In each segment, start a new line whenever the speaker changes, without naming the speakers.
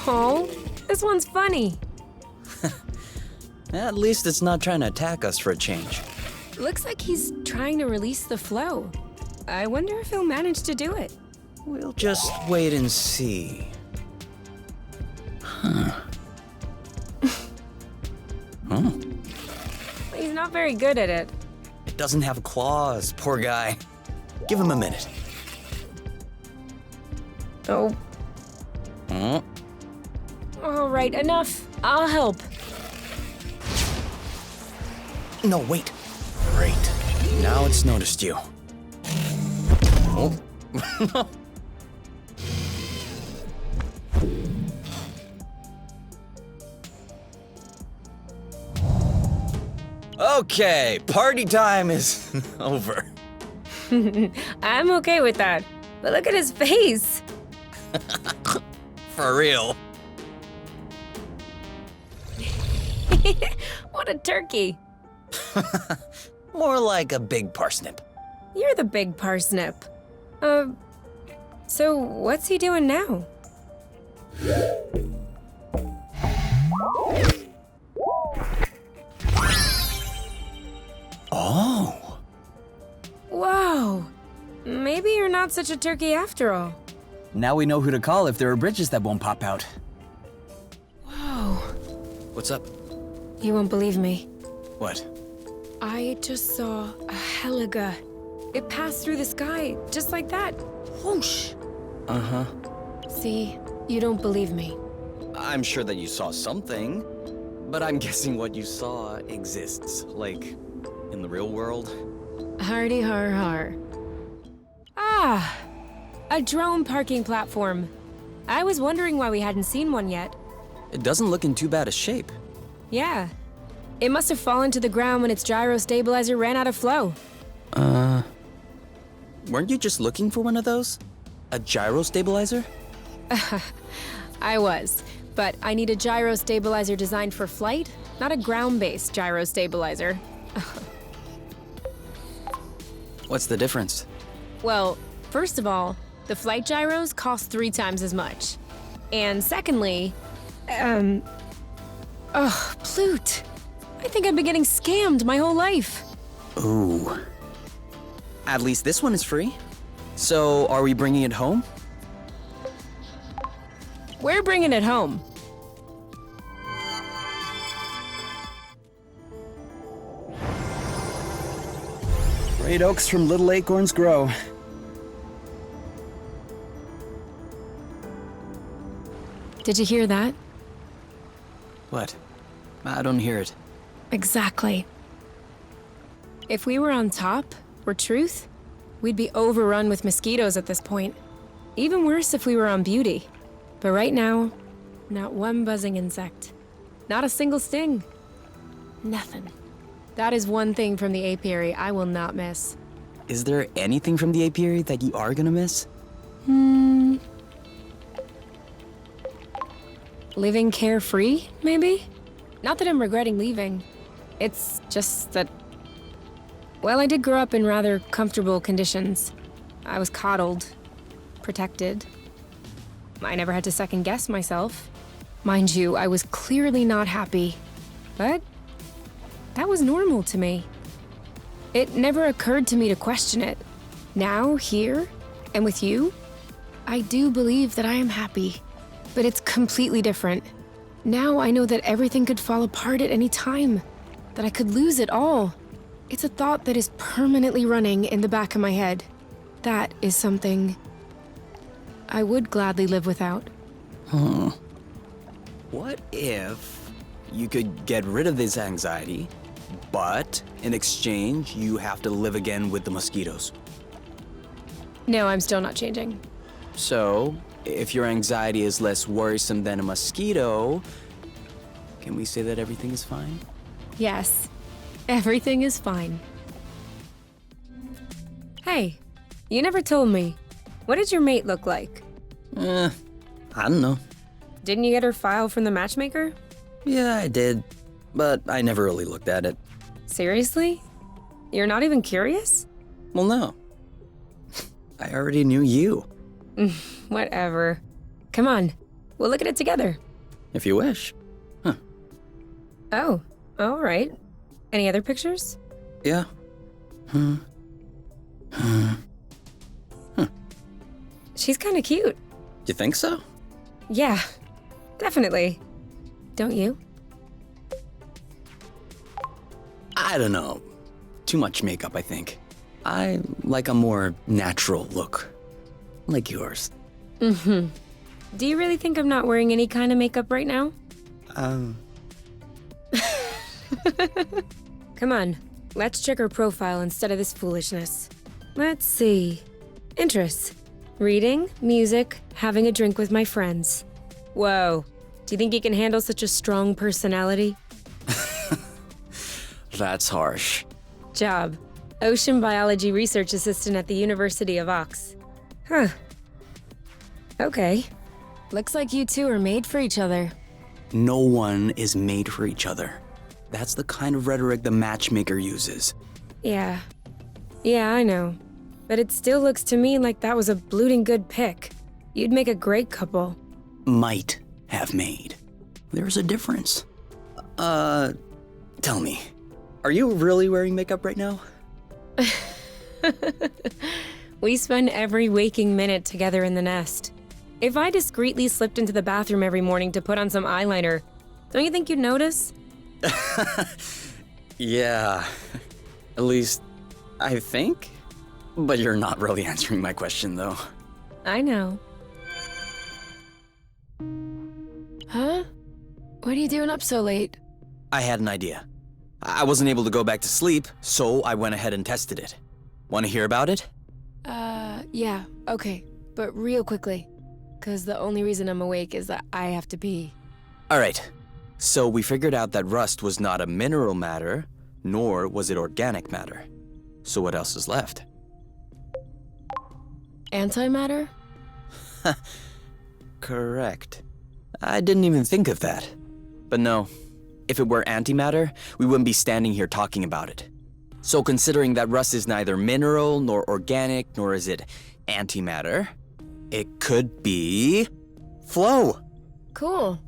Oh, this one's funny.
At least it's not trying to attack us for a change.
Looks like he's trying to release the flow. I wonder if he'll manage to do it.
We'll just wait and see. Huh. Huh?
He's not very good at it.
It doesn't have claws, poor guy. Give him a minute.
Oh.
Huh?
All right, enough. I'll help.
No, wait. Great. Now it's noticed you. Oh. Okay, party time is over.
I'm okay with that. But look at his face.
For real.
What a turkey.
More like a big parsnip.
You're the big parsnip. So what's he doing now?
Oh.
Wow. Maybe you're not such a turkey after all.
Now we know who to call if there are bridges that won't pop out.
Whoa.
What's up?
You won't believe me.
What?
I just saw a Heliga. It passed through the sky, just like that. Whoosh.
Uh-huh.
See, you don't believe me.
I'm sure that you saw something, but I'm guessing what you saw exists, like, in the real world.
Hardy har har. Ah, a drone parking platform. I was wondering why we hadn't seen one yet.
It doesn't look in too bad a shape.
Yeah. It must have fallen to the ground when its gyro stabilizer ran out of flow.
Weren't you just looking for one of those? A gyro stabilizer?
I was, but I need a gyro stabilizer designed for flight, not a ground-based gyro stabilizer.
What's the difference?
Well, first of all, the flight gyros cost 3 times as much. And secondly, Plute. I think I've been getting scammed my whole life.
Ooh. At least this one is free. So, are we bringing it home?
We're bringing it home.
Great oaks from little acorns grow.
Did you hear that?
What? I don't hear it.
Exactly. If we were on top, or Truth, we'd be overrun with mosquitoes at this point. Even worse if we were on Beauty. But right now, not one buzzing insect. Not a single sting. Nothing. That is one thing from the apiary I will not miss.
Is there anything from the apiary that you are gonna miss?
Living carefree, maybe? Not that I'm regretting leaving. It's just that... Well, I did grow up in rather comfortable conditions. I was coddled, protected. I never had to second-guess myself. Mind you, I was clearly not happy. But that was normal to me. It never occurred to me to question it. Now, here, and with you, I do believe that I am happy. But it's completely different. Now I know that everything could fall apart at any time. That I could lose it all. It's a thought that is permanently running in the back of my head. That is something I would gladly live without.
Huh. What if you could get rid of this anxiety, but in exchange, you have to live again with the mosquitoes?
No, I'm still not changing.
So, if your anxiety is less worrisome than a mosquito, can we say that everything is fine?
Yes, everything is fine. Hey, you never told me. What did your mate look like?
I don't know.
Didn't you get her file from the matchmaker?
Yeah, I did, but I never really looked at it.
Seriously? You're not even curious?
Well, no. I already knew you.
Whatever. Come on, We'll look at it together.
If you wish.
Oh, all right. Any other pictures?
Yeah.
She's kind of cute.
You think so?
Yeah, definitely. Don't you?
I don't know. Too much makeup, I think. I like a more natural look. Like yours.
Mm-hmm. Do you really think I'm not wearing any kind of makeup right now? Come on, let's check her profile instead of this foolishness. Let's see. Interests. Reading, music, having a drink with my friends. Whoa. Do you think you can handle such a strong personality?
That's harsh.
Job. Ocean biology research assistant at the University of Ox. Huh. Okay. Looks like you two are made for each other.
No one is made for each other. That's the kind of rhetoric the matchmaker uses.
Yeah. Yeah, I know. But it still looks to me like that was a blooting good pick. You'd make a great couple.
Might have made. There's a difference. Tell me, are you really wearing makeup right now?
We spend every waking minute together in the nest. If I discreetly slipped into the bathroom every morning to put on some eyeliner, don't you think you'd notice?
Yeah. At least, I think. But you're not really answering my question, though.
I know. Huh? What are you doing up so late?
I had an idea. I wasn't able to go back to sleep, so I went ahead and tested it. Want to hear about it?
Yeah, okay. But real quickly. 'Cause the only reason I'm awake is that I have to pee.
Alright. So we figured out that rust was not a mineral matter, nor was it organic matter. So what else is left?
Antimatter?
Correct. I didn't even think of that. But no, if it were antimatter, we wouldn't be standing here talking about it. So considering that rust is neither mineral nor organic, nor is it antimatter, it could be flow.
Cool.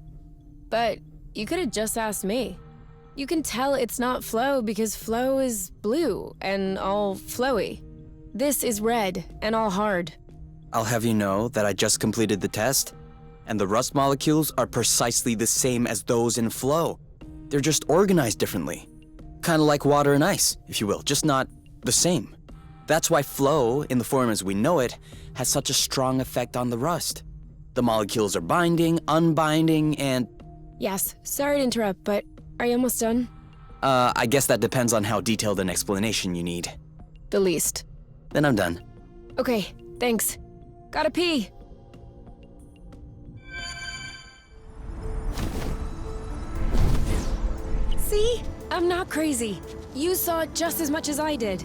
But you could have just asked me. You can tell it's not flow because flow is blue and all flowy. This is red and all hard.
I'll have you know that I just completed the test, and the rust molecules are precisely the same as those in flow. They're just organized differently. Kind of like water and ice, if you will, just not the same. That's why flow, in the form as we know it, has such a strong effect on the rust. The molecules are binding, unbinding, and...
Yes, sorry to interrupt, but are you almost done?
I guess that depends on how detailed an explanation you need.
The least.
Then I'm done.
Okay, thanks. Gotta pee. See? I'm not crazy. You saw it just as much as I did.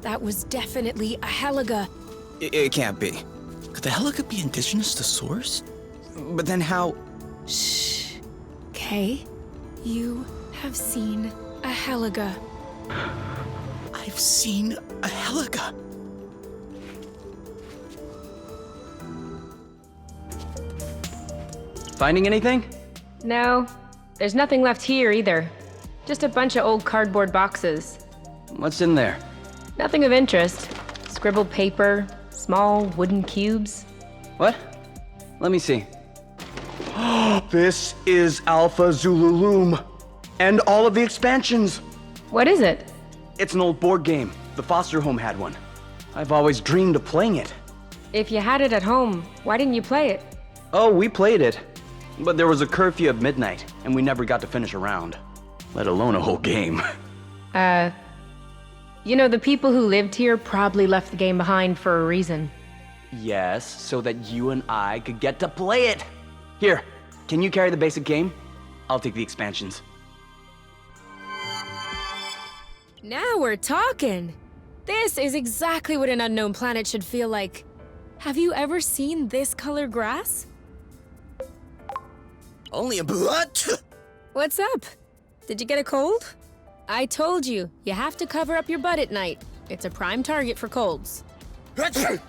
That was definitely a Heliga.
It can't be. Could the Heliga be indigenous to Source? But then how...
Shh. Okay. You have seen a Heliga.
I've seen a Heliga. Finding anything?
No, there's nothing left here either. Just a bunch of old cardboard boxes.
What's in there?
Nothing of interest. Scribbled paper, small wooden cubes.
What? Let me see. This is Alpha Zululum. And all of the expansions.
What is it?
It's an old board game. The foster home had one. I've always dreamed of playing it.
If you had it at home, why didn't you play it?
Oh, we played it. But there was a curfew at midnight, and we never got to finish a round. Let alone a whole game.
You know, the people who lived here probably left the game behind for a reason.
Yes, so that you and I could get to play it. Here, can you carry the basic game? I'll take the expansions.
Now we're talking! This is exactly what an unknown planet should feel like. Have you ever seen this color grass?
Only a what?
What's up? Did you get a cold? I told you, you have to cover up your butt at night. It's a prime target for colds. Do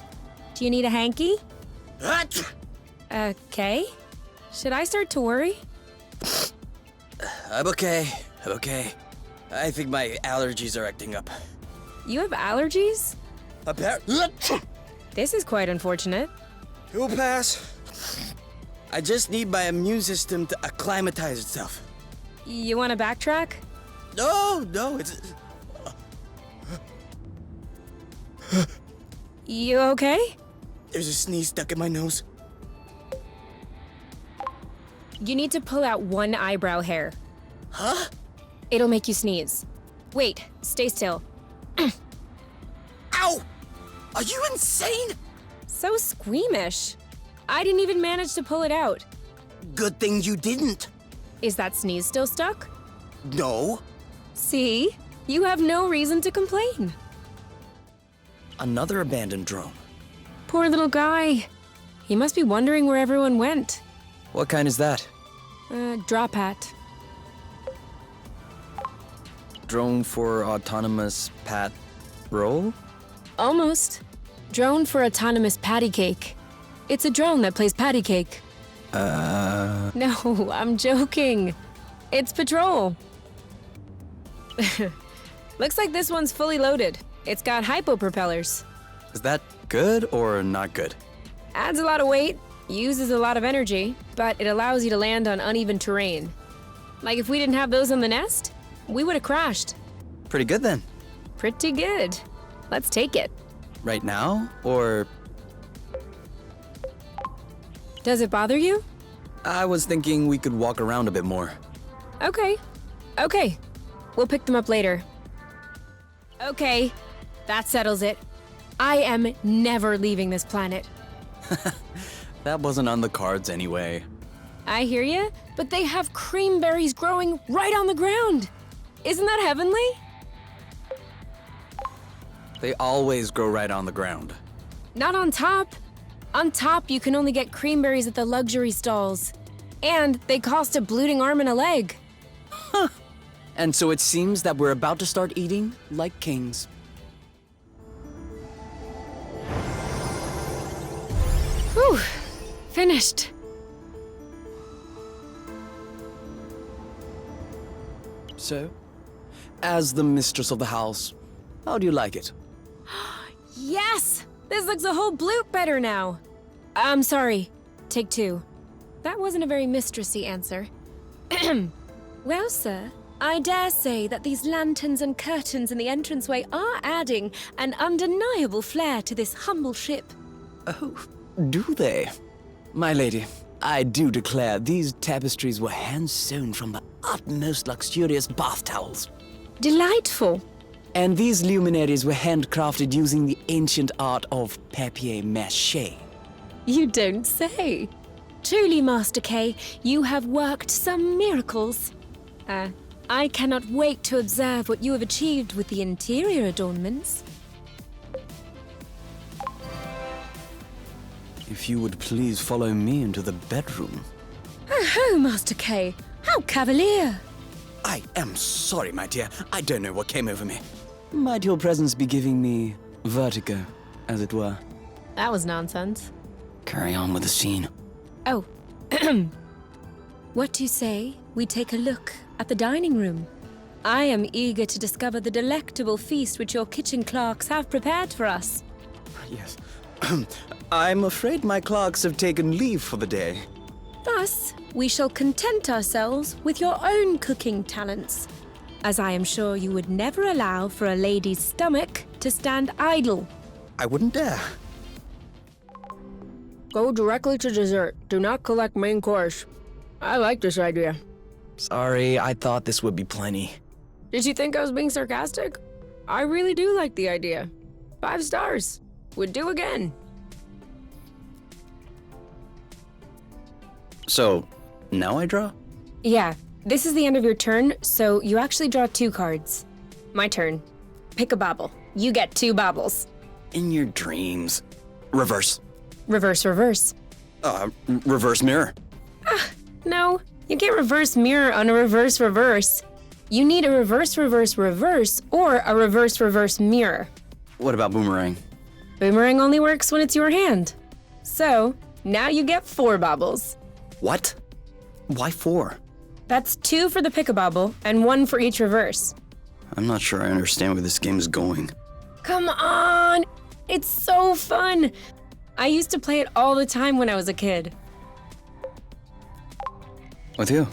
you need a hanky? Okay. Should I start to worry?
I'm okay. I'm okay. I think my allergies are acting up.
You have allergies?
Appar-
This is quite unfortunate.
It'll pass. I just need my immune system to acclimatize itself.
You want to backtrack?
No, it's...
You okay?
There's a sneeze stuck in my nose.
You need to pull out one eyebrow hair.
Huh?
It'll make you sneeze. Wait, stay still.
Ow! Are you insane?
So squeamish. I didn't even manage to pull it out.
Good thing you didn't.
Is that sneeze still stuck?
No.
See? You have no reason to complain.
Another abandoned drone.
Poor little guy. He must be wondering where everyone went.
What kind is that?
Drop hat.
Drone for autonomous pat roll?
Almost. Drone for autonomous patty cake. It's a drone that plays patty cake. No, I'm joking. It's patrol. Looks like this one's fully loaded. It's got hypo propellers.
Is that good or not good?
Adds a lot of weight, uses a lot of energy, but it allows you to land on uneven terrain. Like if we didn't have those on the nest, we would have crashed.
Pretty good then.
Pretty good. Let's take it.
Right now, or...
Does it bother you?
I was thinking we could walk around a bit more.
Okay. Okay. We'll pick them up later. Okay. That settles it. I am never leaving this planet.
That wasn't on the cards anyway.
I hear ya, but they have cream berries growing right on the ground. Isn't that heavenly?
They always grow right on the ground.
Not on top. On top, you can only get cream berries at the luxury stalls. And they cost a bleeding arm and a leg.
And so it seems that we're about to start eating like kings.
Whew. Finished.
So, as the mistress of the house, how do you like it?
Yes! This looks a whole bloop better now. I'm sorry. Take two. That wasn't a very mistressy answer. Well, sir, I dare say that these lanterns and curtains in the entranceway are adding an undeniable flair to this humble ship.
Oh, do they? My lady, I do declare these tapestries were hand-sewn from the utmost luxurious bath towels.
Delightful.
And these luminaries were handcrafted using the ancient art of papier-mâché.
You don't say. Truly, Master K, you have worked some miracles. I cannot wait to observe what you have achieved with the interior adornments.
If you would please follow me into the bedroom.
Oh, Master K, how cavalier!
I am sorry, my dear. I don't know what came over me. Might your presence be giving me vertigo, as it were?
That was nonsense.
Carry on with the scene.
Oh, what do you say we take a look at the dining room? I am eager to discover the delectable feast which your kitchen clerks have prepared for us.
Yes. I'm afraid my clerks have taken leave for the day.
Thus, we shall content ourselves with your own cooking talents, as I am sure you would never allow for a lady's stomach to stand idle.
I wouldn't dare.
Go directly to dessert. Do not collect main course. I like this idea.
Sorry, I thought this would be plenty.
Did you think I was being sarcastic? I really do like the idea. 5 stars. Would do again.
So, now I draw?
Yeah, this is the end of your turn, so you actually draw 2 cards. My turn. Pick a bauble. You get 2 baubles.
In your dreams. Reverse.
Reverse, reverse.
Reverse mirror.
No, you can't reverse mirror on a reverse, reverse. You need a reverse, reverse, reverse, or a reverse, reverse mirror.
What about boomerang?
Boomerang only works when it's your hand. So, now you get 4 baubles.
What? Why 4?
That's 2 for the pick-a-bobble and 1 for each reverse.
I'm not sure I understand where this game is going.
Come on! It's so fun! I used to play it all the time when I was a kid.
With who?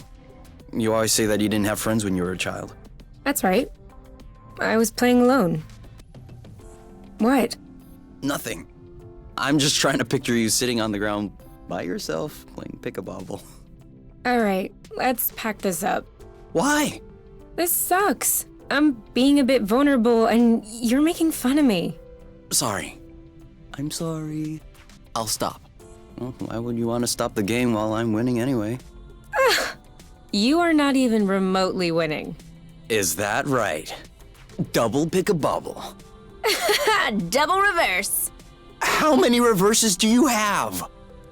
You always say that you didn't have friends when you were a child.
That's right. I was playing alone. What?
Nothing. I'm just trying to picture you sitting on the ground by yourself playing pick-a-bobble.
All right, let's pack this up.
Why?
This sucks. I'm being a bit vulnerable and you're making fun of me.
Sorry. I'm sorry. I'll stop. Well, why would you want to stop the game while I'm winning anyway?
You are not even remotely winning.
Is that right? Double pick-a-bobble.
Double reverse.
How many reverses do you have?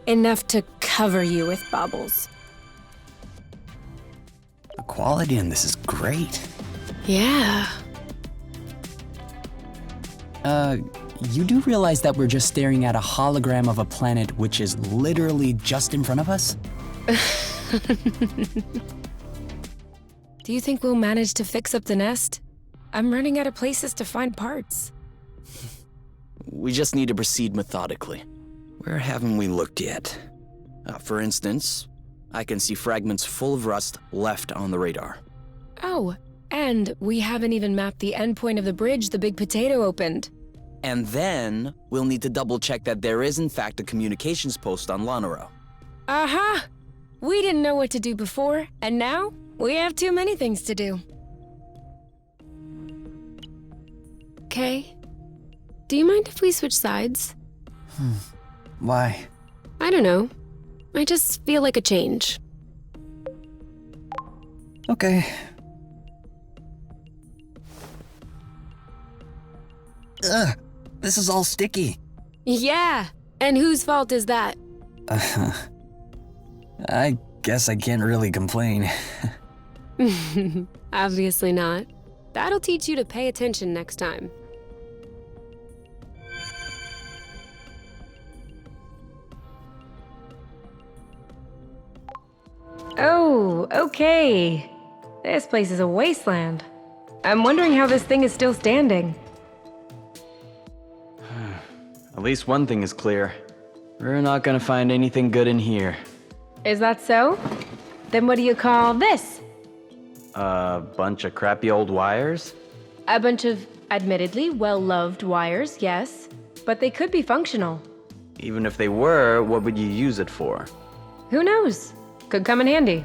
Enough to cover you with bobbles.
The quality in this is great.
Yeah.
You do realize that we're just staring at a hologram of a planet which is literally just in front of us?
Do you think we'll manage to fix up the nest? I'm running out of places to find parts.
We just need to proceed methodically. Where haven't we looked yet? For instance, I can see fragments full of rust left on the radar.
Oh, and we haven't even mapped the endpoint of the bridge the big potato opened.
And then we'll need to double check that there is in fact a communications post on Lonero.
Aha! We didn't know what to do before, and now we have too many things to do. Kay, do you mind if we switch sides?
Why?
I don't know. I just feel like a change.
Okay. Ugh, this is all sticky.
Yeah, and whose fault is that?
I guess I can't really complain.
Obviously not. That'll teach you to pay attention next time. Oh, okay. This place is a wasteland. I'm wondering how this thing is still standing.
At least one thing is clear. We're not gonna find anything good in here.
Is that so? Then what do you call this?
A bunch of crappy old wires?
A bunch of admittedly well-loved wires, yes. But they could be functional.
Even if they were, what would you use it for?
Who knows? Could come in handy.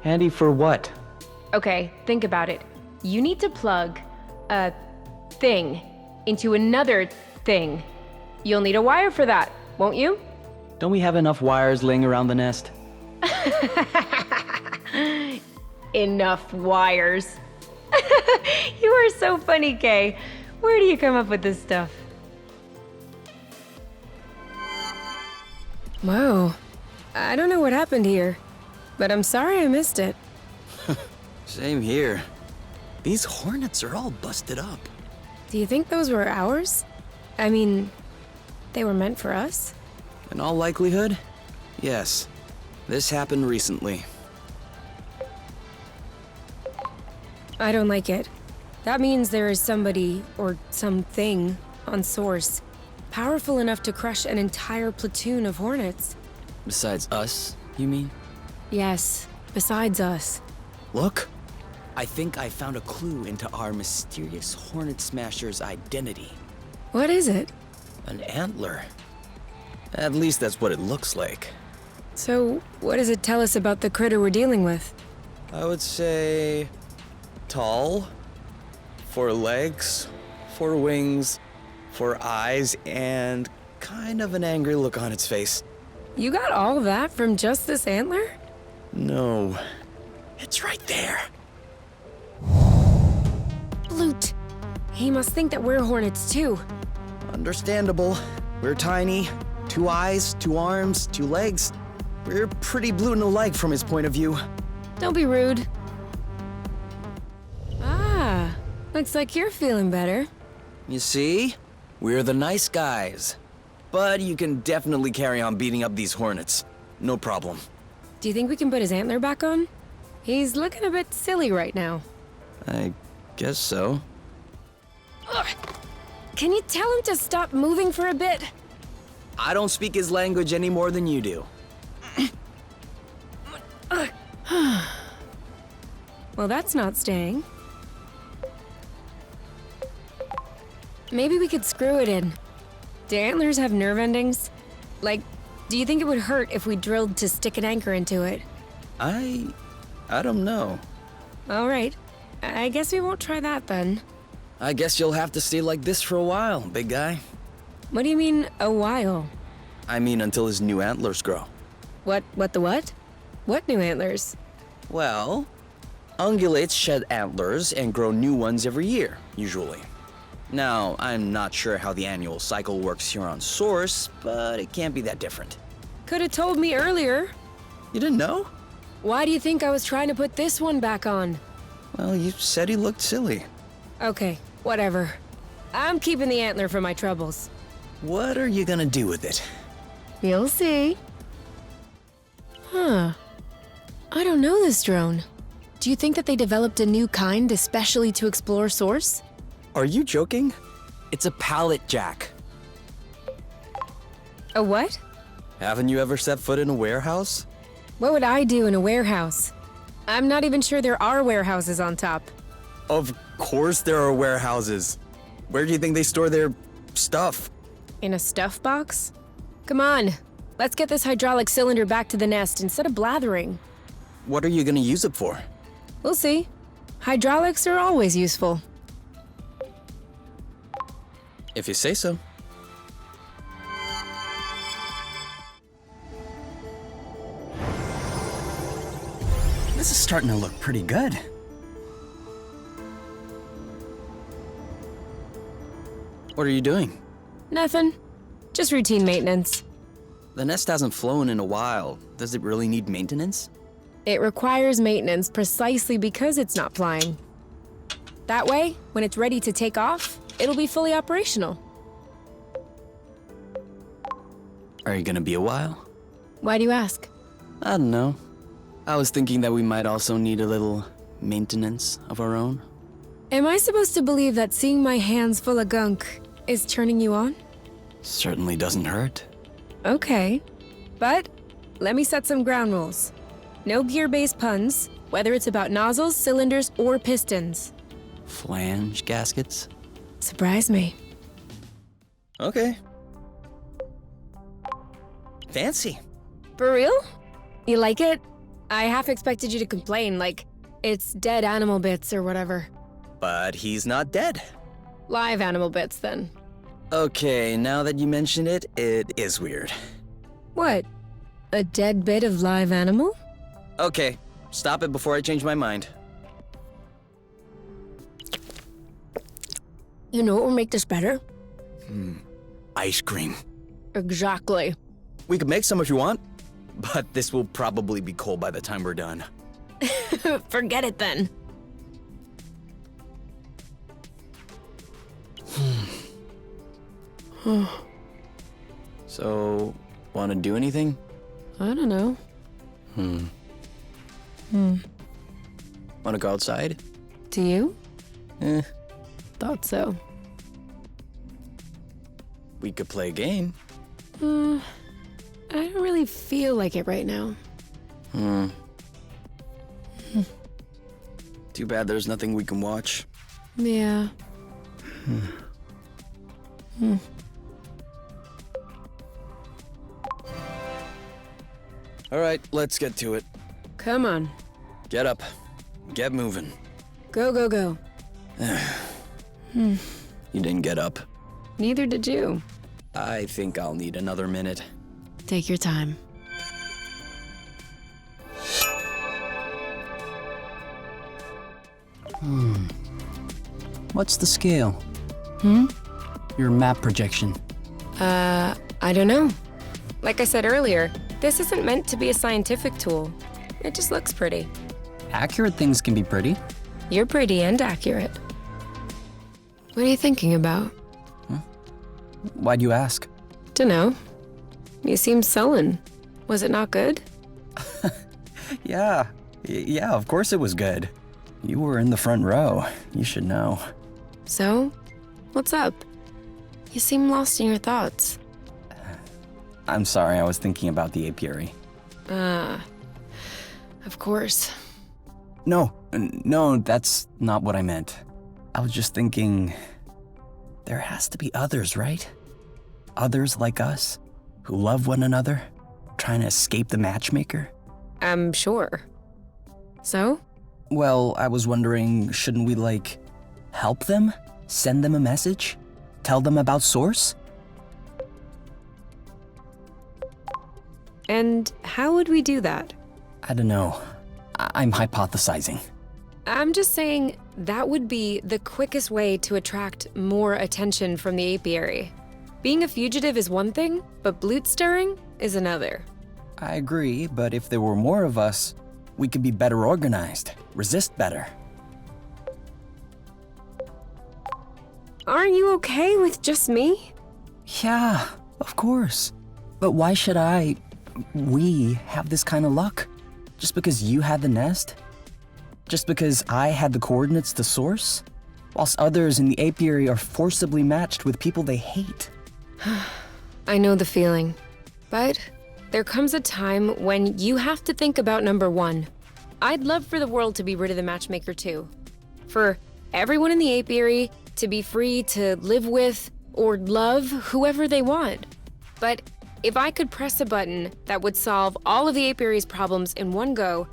Handy for what?
Okay, think about it. You need to plug a thing into another thing. You'll need a wire for that, won't you?
Don't we have enough wires laying around the nest?
Enough wires. You are so funny, Kay. Where do you come up with this stuff? Whoa. I don't know what happened here, but I'm sorry I missed it.
Same here. These hornets are all busted up.
Do you think those were ours? I mean, they were meant for us?
In all likelihood, yes. This happened recently.
I don't like it. That means there is somebody, or something, on Source, powerful enough to crush an entire platoon of hornets.
Besides us, you mean?
Yes, besides us.
Look, I think I found a clue into our mysterious Hornet Smasher's identity.
What is it?
An antler. At least that's what it looks like.
So, what does it tell us about the critter we're dealing with?
I would say tall, 4 legs, 4 wings, 4 eyes, and kind of an angry look on its face.
You got all of that from just this antler?
No, it's right there.
Loot. He must think that we're hornets too.
Understandable. We're tiny. 2 eyes, 2 arms, 2 legs. We're pretty blue and alike from his point of view.
Don't be rude. Ah, looks like you're feeling better.
You see? We're the nice guys. But you can definitely carry on beating up these hornets. No problem.
Do you think we can put his antler back on? He's looking a bit silly right now.
I guess so.
Ugh. Can you tell him to stop moving for a bit?
I don't speak his language any more than you do.
Well, that's not staying. Maybe we could screw it in. Do antlers have nerve endings? Like, do you think it would hurt if we drilled to stick an anchor into it?
I don't know.
All right. I guess we won't try that then.
I guess you'll have to stay like this for a while, big guy.
What do you mean, a while?
I mean, until his new antlers grow.
What the what? What new antlers?
Well, ungulates shed antlers and grow new ones every year, usually. Now, I'm not sure how the annual cycle works here on Source, but it can't be that different.
Could have told me earlier.
You didn't know?
Why do you think I was trying to put this one back on?
Well, you said he looked silly.
Okay, whatever. I'm keeping the antler for my troubles.
What are you gonna do with it?
You'll see. Huh. I don't know this drone. Do you think that they developed a new kind especially to explore Source?
Are you joking? It's a pallet jack.
A what?
Haven't you ever set foot in a warehouse?
What would I do in a warehouse? I'm not even sure there are warehouses on top.
Of course there are warehouses. Where do you think they store their stuff?
In a stuff box? Come on, let's get this hydraulic cylinder back to the nest instead of blathering.
What are you gonna use it for?
We'll see. Hydraulics are always useful.
If you say so.
This is starting to look pretty good.
What are you doing?
Nothing. Just routine maintenance.
The nest hasn't flown in a while. Does it really need maintenance?
It requires maintenance precisely because it's not flying. That way, when it's ready to take off, it'll be fully operational.
Are you gonna be a while?
Why do you ask?
I don't know. I was thinking that we might also need a little maintenance of our own.
Am I supposed to believe that seeing my hands full of gunk is turning you on?
Certainly doesn't hurt.
Okay. But let me set some ground rules. No gear-based puns, whether it's about nozzles, cylinders, or pistons.
Flange gaskets?
Surprise me.
Okay. Fancy.
For real? You like it? I half expected you to complain, like it's dead animal bits or whatever.
But he's not dead.
Live animal bits, then.
Okay, now that you mention it, it is weird.
What? A dead bit of live animal?
Okay, stop it before I change my mind.
You know what will make this better?
Ice cream.
Exactly.
We could make some if you want, but this will probably be cold by the time we're done.
Forget it then.
So, wanna do anything?
I don't know.
Wanna go outside?
Do you?
Eh,
Thought so.
we could play a game.
I don't really feel like it right now.
Too bad there's nothing we can watch.
Yeah.
All right, let's get to it.
Come on.
Get up. Get moving.
Go, go, go.
You didn't get up.
Neither did you.
I think I'll need another minute.
Take your time.
What's the scale? Your map projection.
I don't know. Like I said earlier, this isn't meant to be a scientific tool. It just looks pretty.
Accurate things can be pretty.
You're pretty and accurate. What are you thinking about?
Why'd you ask?
Dunno. You seem sullen. Was it not good?
Yeah, of course it was good. You were in the front row. You should know.
So, what's up? You seem lost in your thoughts.
I'm sorry, I was thinking about the apiary.
Of course.
No, that's not what I meant. I was just thinking, there has to be others, right? Others like us, who love one another, trying to escape the matchmaker?
I'm sure. So?
Well, I was wondering, shouldn't we, help them? Send them a message? Tell them about Source?
And how would we do that?
I don't know. I'm hypothesizing.
I'm just saying that would be the quickest way to attract more attention from the apiary. Being a fugitive is one thing, but blood stirring is another.
I agree, but if there were more of us, we could be better organized, resist better.
Aren't you okay with just me?
Yeah, of course. But why should we have this kind of luck? Just because you had the nest? Just because I had the coordinates to Source? Whilst others in the apiary are forcibly matched with people they hate.
I know the feeling. But there comes a time when you have to think about number one. I'd love for the world to be rid of the matchmaker too. For everyone in the apiary to be free to live with or love whoever they want. But if I could press a button that would solve all of the apiary's problems in one go,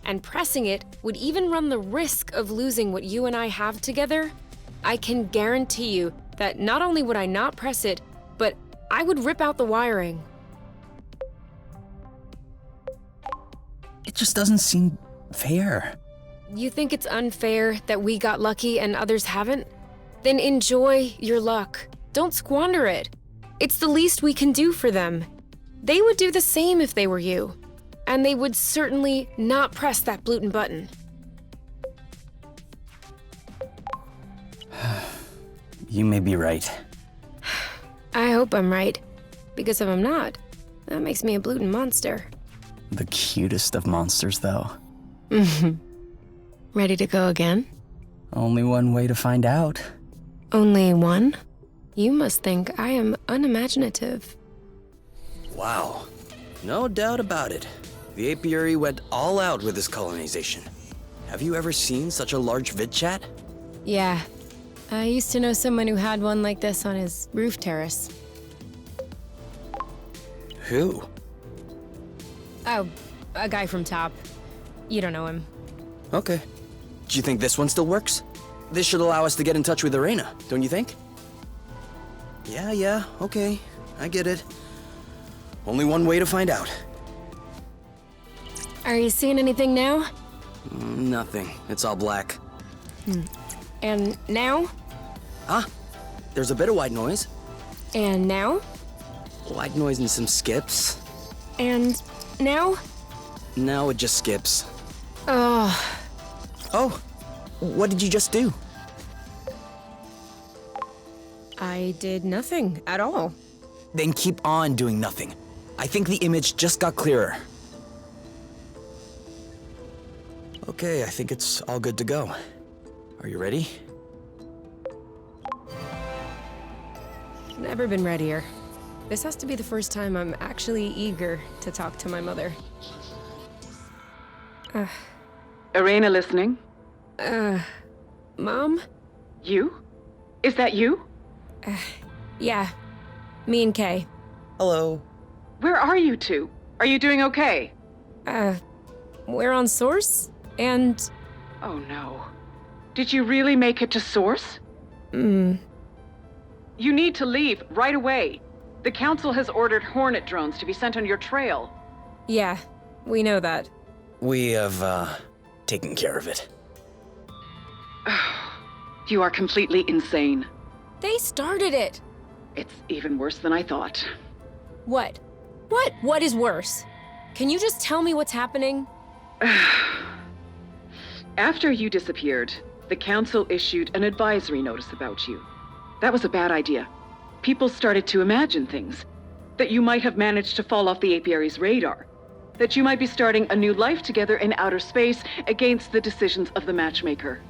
and pressing it would even run the risk of losing what you and I have together, I can guarantee you that not only would I not press it, but I would rip out the wiring.
It just doesn't seem fair.
You think it's unfair that we got lucky and others haven't? Then enjoy your luck. Don't squander it. It's the least we can do for them. They would do the same if they were you. And they would certainly not press that gluten button.
You may be right.
I hope I'm right. Because if I'm not, that makes me a gluten monster.
The cutest of monsters, though.
Ready to go again?
Only one way to find out.
Only one? You must think I am unimaginative.
Wow. No doubt about it. The apiary went all out with this colonization. Have you ever seen such a large vid chat?
Yeah. I used to know someone who had one like this on his roof terrace.
Who?
Oh, a guy from Top. You don't know him.
Okay. Do you think this one still works? This should allow us to get in touch with Arena, don't you think? Yeah, okay. I get it. Only one way to find out.
Are you seeing anything now?
Nothing. It's all black.
And now?
There's a bit of white noise.
And now?
White noise and some skips.
And now?
Now it just skips.
Oh,
Oh, what did you just do?
I did nothing at all.
Then keep on doing nothing. I think the image just got clearer. Okay, I think it's all good to go. Are you ready?
Never been readier. This has to be the first time I'm actually eager to talk to my mother.
Arena listening?
Mom?
You? Is that you?
Yeah. Me and Kay.
Hello.
Where are you two? Are you doing okay?
We're on Source, and...
Oh no. Did you really make it to Source? You need to leave right away. The Council has ordered Hornet drones to be sent on your trail.
Yeah, we know that.
We have, taken care of it.
You are completely insane.
They started it!
It's even worse than I thought.
What? What is worse? Can you just tell me what's happening?
After you disappeared, the Council issued an advisory notice about you. That was a bad idea. People started to imagine things. That you might have managed to fall off the apiary's radar. That you might be starting a new life together in outer space against the decisions of the matchmaker.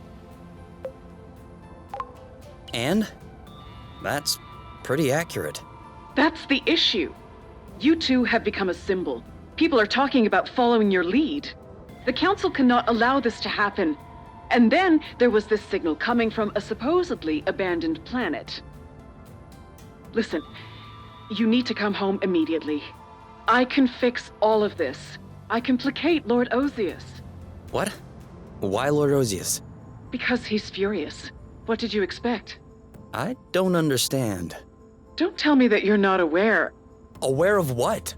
And? That's pretty accurate.
That's the issue. You two have become a symbol. People are talking about following your lead. The Council cannot allow this to happen. And then there was this signal coming from a supposedly abandoned planet. Listen, you need to come home immediately. I can fix all of this. I can placate Lord Ozius.
What? Why Lord Ozius?
Because he's furious. What did you expect?
I don't understand.
Don't tell me that you're not aware.
Aware of what?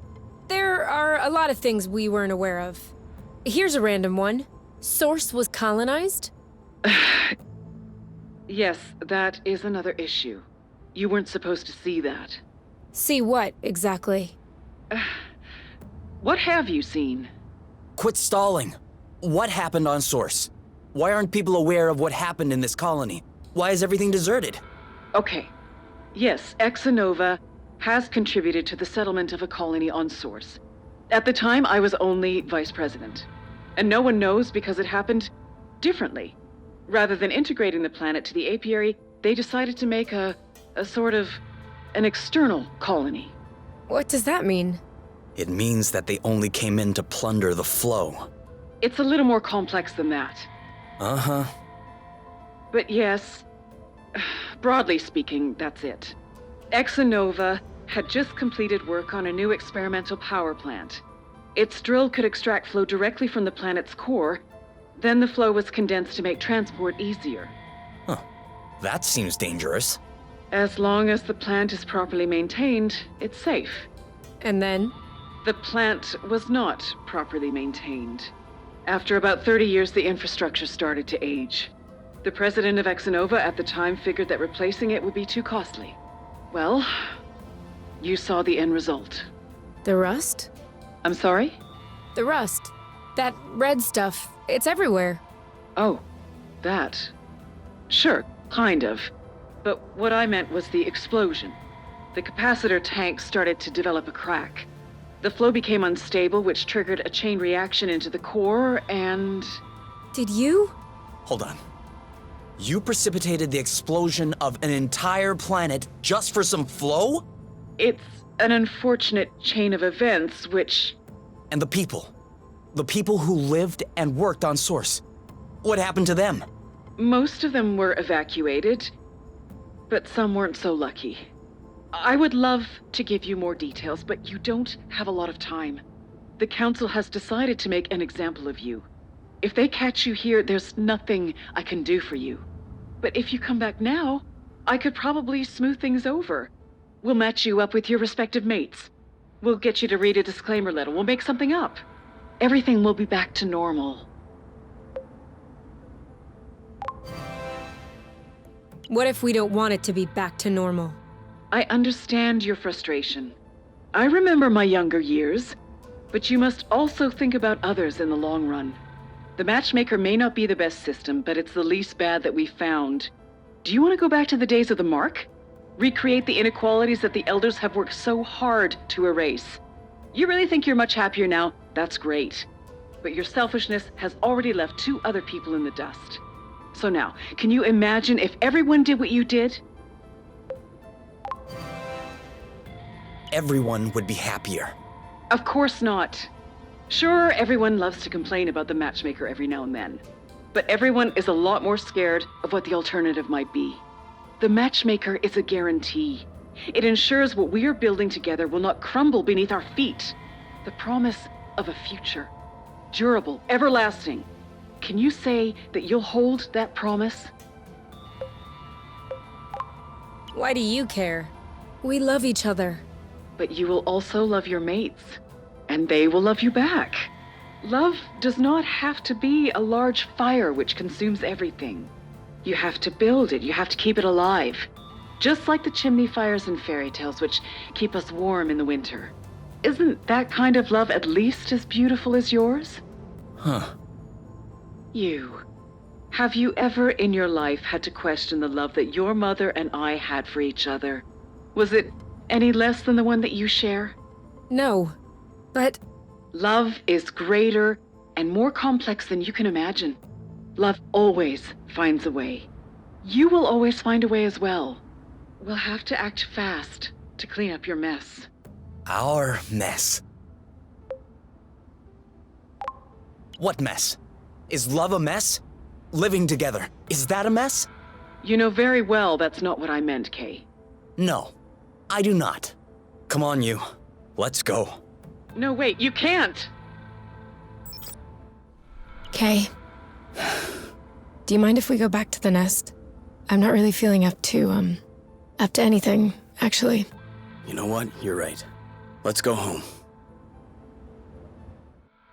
There are a lot of things we weren't aware of. Here's a random one. Source was colonized?
Yes, that is another issue. You weren't supposed to see that.
See what, exactly?
What have you seen?
Quit stalling. What happened on Source? Why aren't people aware of what happened in this colony? Why is everything deserted?
Okay. Yes, Exanova has contributed to the settlement of a colony on Source. At the time, I was only vice president. And no one knows because it happened differently. Rather than integrating the planet to the apiary, they decided to make a sort of an external colony.
What does that mean?
It means that they only came in to plunder the flow.
It's a little more complex than that.
Uh-huh.
But yes, broadly speaking, that's it. Exanova had just completed work on a new experimental power plant. Its drill could extract flow directly from the planet's core. Then the flow was condensed to make transport easier.
Huh. That seems dangerous.
As long as the plant is properly maintained, it's safe.
And then?
The plant was not properly maintained. After about 30 years, the infrastructure started to age. The president of Exanova at the time figured that replacing it would be too costly. Well, you saw the end result.
The rust?
I'm sorry?
The rust. That red stuff. It's everywhere.
Oh, that. Sure, kind of. But what I meant was the explosion. The capacitor tank started to develop a crack. The flow became unstable, which triggered a chain reaction into the core, and...
Did you?
Hold on. You precipitated the explosion of an entire planet just for some flow?
It's an unfortunate chain of events, which...
And the people. The people who lived and worked on Source. What happened to them?
Most of them were evacuated, but some weren't so lucky. I would love to give you more details, but you don't have a lot of time. The Council has decided to make an example of you. If they catch you here, there's nothing I can do for you. But if you come back now, I could probably smooth things over. We'll match you up with your respective mates. We'll get you to read a disclaimer letter. We'll make something up. Everything will be back to normal.
What if we don't want it to be back to normal?
I understand your frustration. I remember my younger years, but you must also think about others in the long run. The matchmaker may not be the best system, but it's the least bad that we found. Do you want to go back to the days of the Mark? Recreate the inequalities that the Elders have worked so hard to erase? You really think you're much happier now? That's great. But your selfishness has already left 2 other people in the dust. So now, can you imagine if everyone did what you did?
Everyone would be happier.
Of course not. Sure, everyone loves to complain about the matchmaker every now and then. But everyone is a lot more scared of what the alternative might be. The matchmaker is a guarantee. It ensures what we are building together will not crumble beneath our feet. The promise of a future. Durable, everlasting. Can you say that you'll hold that promise?
Why do you care? We love each other.
But you will also love your mates, and they will love you back. Love does not have to be a large fire which consumes everything. You have to build it, you have to keep it alive. Just like the chimney fires in fairy tales which keep us warm in the winter. Isn't that kind of love at least as beautiful as yours?
Huh.
You. Have you ever in your life had to question the love that your mother and I had for each other? Was it any less than the one that you share?
No. But
Love is greater and more complex than you can imagine. Love always finds a way. You will always find a way as well. We'll have to act fast to clean up your mess.
Our mess. What mess? Is love a mess? Living together, is that a mess?
You know very well that's not what I meant, Kay.
No, I do not. Come on, you. Let's go.
No, wait, you can't!
Okay. Do you mind if we go back to the nest? I'm not really feeling up to anything, actually.
You know what? You're right. Let's go home.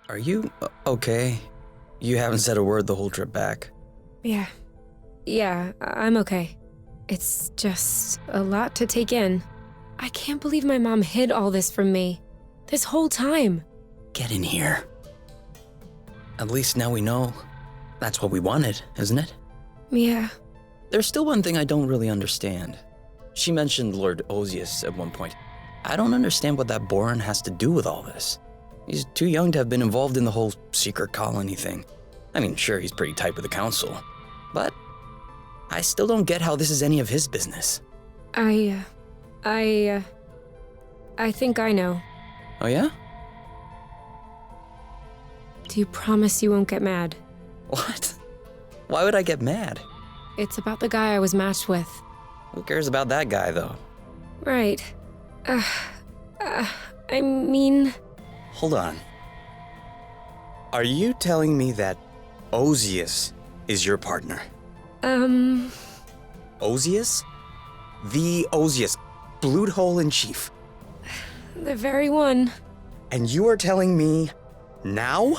Are you okay? You haven't said a word the whole trip back.
Yeah, I'm okay. It's just a lot to take in. I can't believe my mom hid all this from me. This whole time.
Get in here. At least now we know. That's what we wanted, isn't it?
Yeah.
There's still one thing I don't really understand. She mentioned Lord Osius at one point. I don't understand what that Boran has to do with all this. He's too young to have been involved in the whole secret colony thing. I mean, sure, he's pretty tight with the council, but I still don't get how this is any of his business.
I think I know.
Oh yeah?
Do you promise you won't get mad?
What? Why would I get mad?
It's about the guy I was matched with.
Who cares about that guy, though?
Right. I mean...
Hold on. Are you telling me that Osius is your partner? Osius? The Osius, Blood Hole in Chief.
The very one.
And you are telling me now?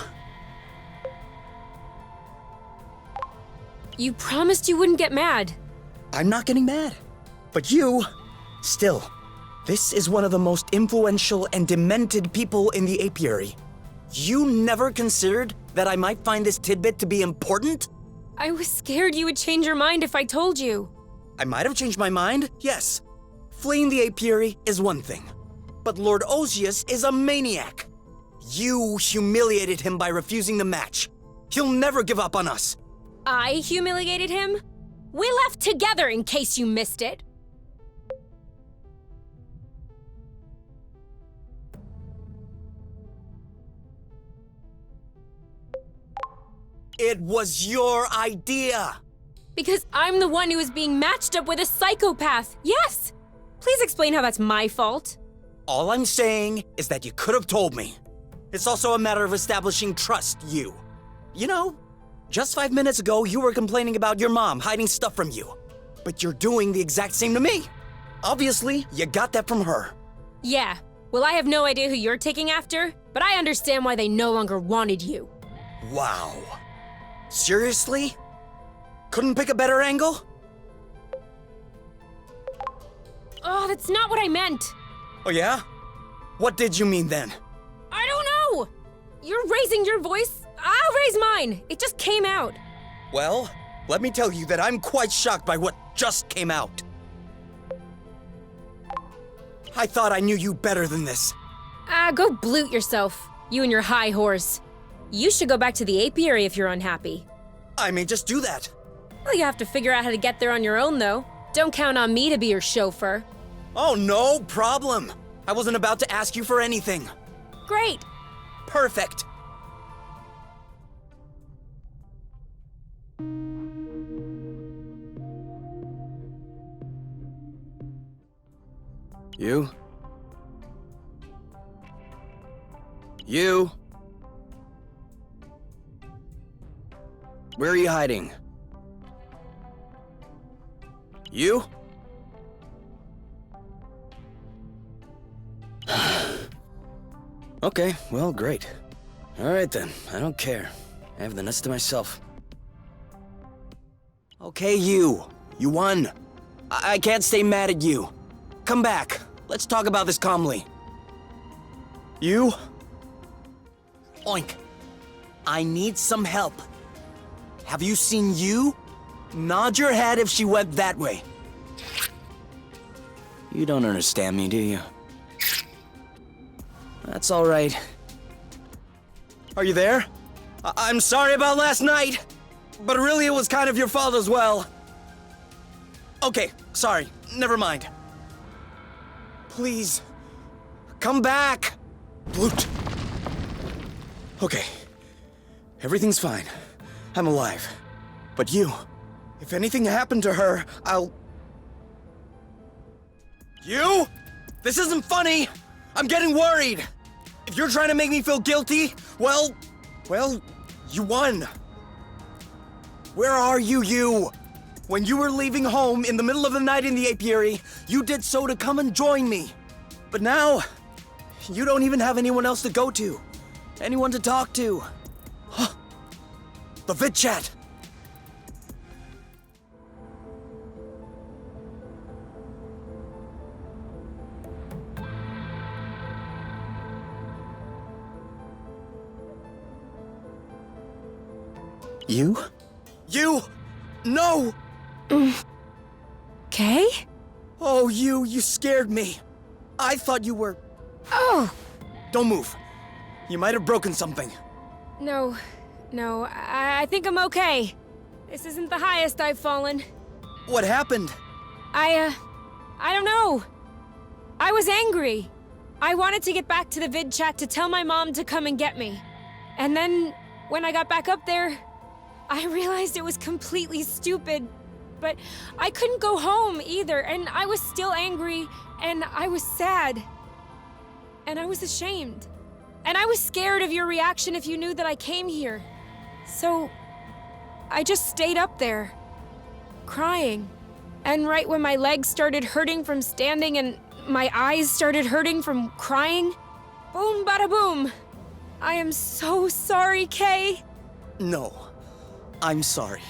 You promised you wouldn't get mad.
I'm not getting mad. But you, still, this is one of the most influential and demented people in the apiary. You never considered that I might find this tidbit to be important?
I was scared you would change your mind if I told you.
I might have changed my mind, yes. Fleeing the apiary is one thing. But Lord Osius is a maniac. You humiliated him by refusing the match. He'll never give up on us.
I humiliated him? We left together in case you missed it.
It was your idea.
Because I'm the one who was being matched up with a psychopath. Yes! Please explain how that's my fault.
All I'm saying is that you could have told me. It's also a matter of establishing trust, you. You know, just 5 minutes ago, you were complaining about your mom hiding stuff from you. But you're doing the exact same to me. Obviously, you got that from her.
Yeah, well, I have no idea who you're taking after, but I understand why they no longer wanted you.
Wow. Seriously? Couldn't pick a better angle?
Oh, that's not what I meant.
Oh yeah? What did you mean then?
I don't know. You're raising your voice. I'll raise mine. It just came out.
Well, let me tell you that I'm quite shocked by what just came out. I thought I knew you better than this.
Go bloot yourself. You and your high horse. You should go back to the apiary if you're unhappy.
I may just do that.
Well, you have to figure out how to get there on your own, though. Don't count on me to be your chauffeur.
Oh, no problem. I wasn't about to ask you for anything.
Great.
Perfect. You? You? Where are you hiding? You? Okay, well, great. Alright then, I don't care. I have the nest to myself. Okay, you. You won. I can't stay mad at you. Come back. Let's talk about this calmly. You? Oink. I need some help. Have you seen you? Nod your head if she went that way. You don't understand me, do you? That's all right. Are you there? I'm sorry about last night, but really it was kind of your fault as well. Okay, sorry, never mind. Please, come back! Blute. Okay, everything's fine. I'm alive. But you, if anything happened to her, I'll... You? This isn't funny! I'm getting worried! If you're trying to make me feel guilty, well, you won. Where are you? When you were leaving home in the middle of the night in the apiary, you did so to come and join me. But now, you don't even have anyone else to go to. Anyone to talk to. Huh. The vid chat. You? You! No!
Kay?
Oh, you scared me. I thought you were...
Oh!
Don't move. You might have broken something.
No, I think I'm okay. This isn't the highest I've fallen.
What happened?
I don't know. I was angry. I wanted to get back to the vid chat to tell my mom to come and get me. And then, when I got back up there, I realized it was completely stupid. But I couldn't go home either, and I was still angry, and I was sad. And I was ashamed. And I was scared of your reaction if you knew that I came here. So, I just stayed up there, crying. And right when my legs started hurting from standing and my eyes started hurting from crying, boom bada boom. I am so sorry, Kay.
No, I'm sorry.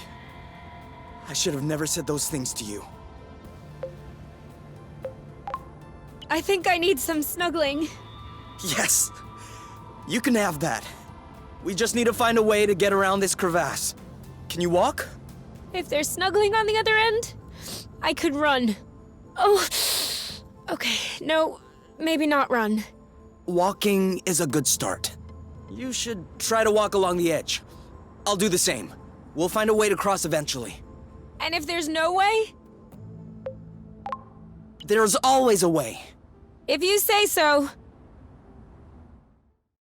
I should have never said those things to you.
I think I need some snuggling.
Yes, you can have that. We just need to find a way to get around this crevasse. Can you walk?
If there's snuggling on the other end, I could run. Oh, okay, no, maybe not run.
Walking is a good start. You should try to walk along the edge. I'll do the same. We'll find a way to cross eventually.
And if there's no way?
There's always a way.
If you say so.